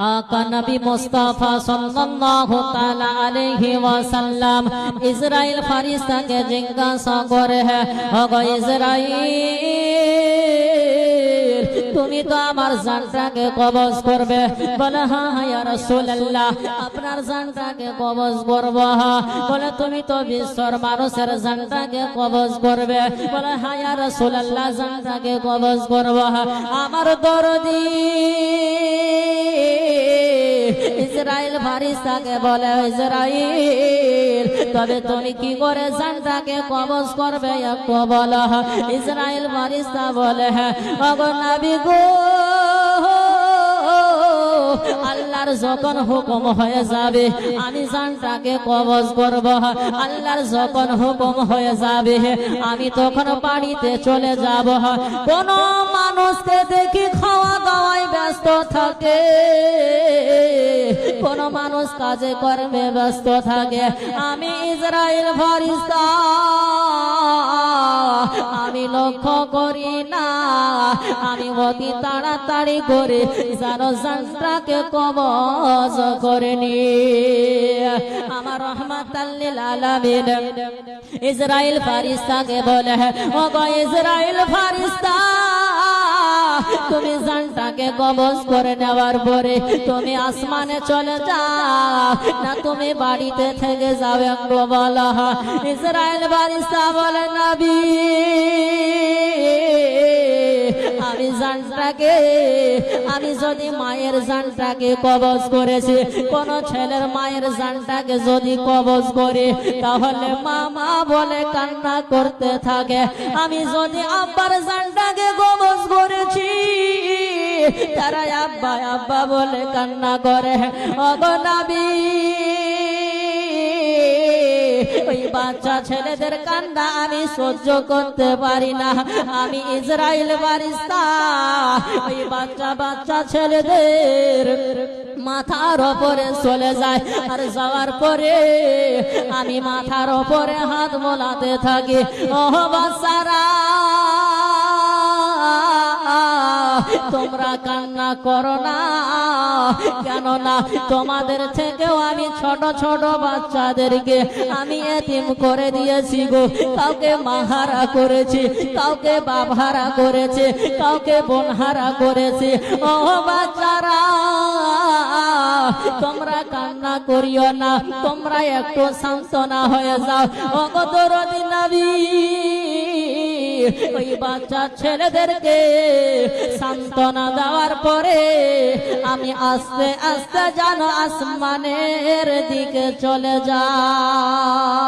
आका नबी मुस्तफा सल्लल्लाहु ताला अलैहि वसल्लम इजराइल फरिश्ता के जिज्ञासा करे है ओगो इजराइल তুমি তো আমার জানটাকে কবজ করবে বলে হ্যাঁ হ্যাঁ ইয়া রাসূলুল্লাহ আপনার জানটাকে কবজ করব বলে তুমি তো বিশ্বর মানুষের জানটাকে কবজ করবে বলে হ্যাঁ ইয়া রাসূলুল্লাহ জানটাকে কবজ করব আমার দরদি ইসরাইল ফারিস্তাকে বলে ইসরাইল তবে তুমি কি করে জানটাকে কবজ করবে একটু বলো ইসরাইল ফারিস্তা বলে ওগো নবী গো আল্লাহর যখন হুকুম হয়ে যাবে আমি জানটাকে কবজ করব আল্লাহর যখন হুকুম হয়ে যাবে আমি তখন বাড়িতে চলে যাব কোন মানুষকে দেখি খাওয়া দাওয়ায় ব্যস্ত থাকে কোন মানুষ কাজে কর্মে ব্যস্ত থাকে আমি ইসরাইল ফারিস্তা আমি লক্ষ্য করি না আমি অতি তাড়াতাড়ি করে যেন জানটাকে কবজ করে নি আমার রহমাতাল লিল আলামিন ইসরাইল ফারিস্তাকে বলে ওগো ইসরাইল ফারিস্তা তুমি জানটাকে কবজ করে নেওয়ার পরে তুমি আসমানে চলে যাও না তুমি বাড়িতে থেকে যাও একটু বলো ইসরাইল ফারিস্তা বলে নবী আমি জানটাকে আমি যদি মায়ের জানটাকে কবজ করেছি কোন ছেলের মায়ের জানটাকে যদি কবজ করে তাহলে মামা বলে কান্না করতে থাকে আমি যদি আব্বার জানটাকে কবজ করেছি তারা আব্বা আব্বা বলে কান্না করে ওগো নবী ওই বাচ্চা ছেলেদের কান্না আমি সহ্য করতে পারি না আমি ইসরাইল ফারিস্তা ওই বাচ্চা ছেলেদের মাথার উপরে চলে যায় আর যাওয়ার পরে আমি মাথার উপরে হাত বোলাতে থাকি ও বাচ্চারা তোমরা কান্না করো না কেননা তোমাদের থেকেও আমি ছোট ছোট বাচ্চাদেরকে আমি এতিম করে দিয়েছি গো কাউকে মাহারা করেছি কাউকে বাবাহারা করেছি কাউকে বোনহারা করেছি ও বাচ্চারা তোমরা কান্না করিও না তোমরা একটু সান্ত্বনা হয়ে যাও ও গো দরদি নবী ওই বাচ্চা ছেলেদেরকে সান্ত্বনা দেওয়ার পরে আমি আস্তে আস্তে যেন আসমানের দিকে চলে যাই।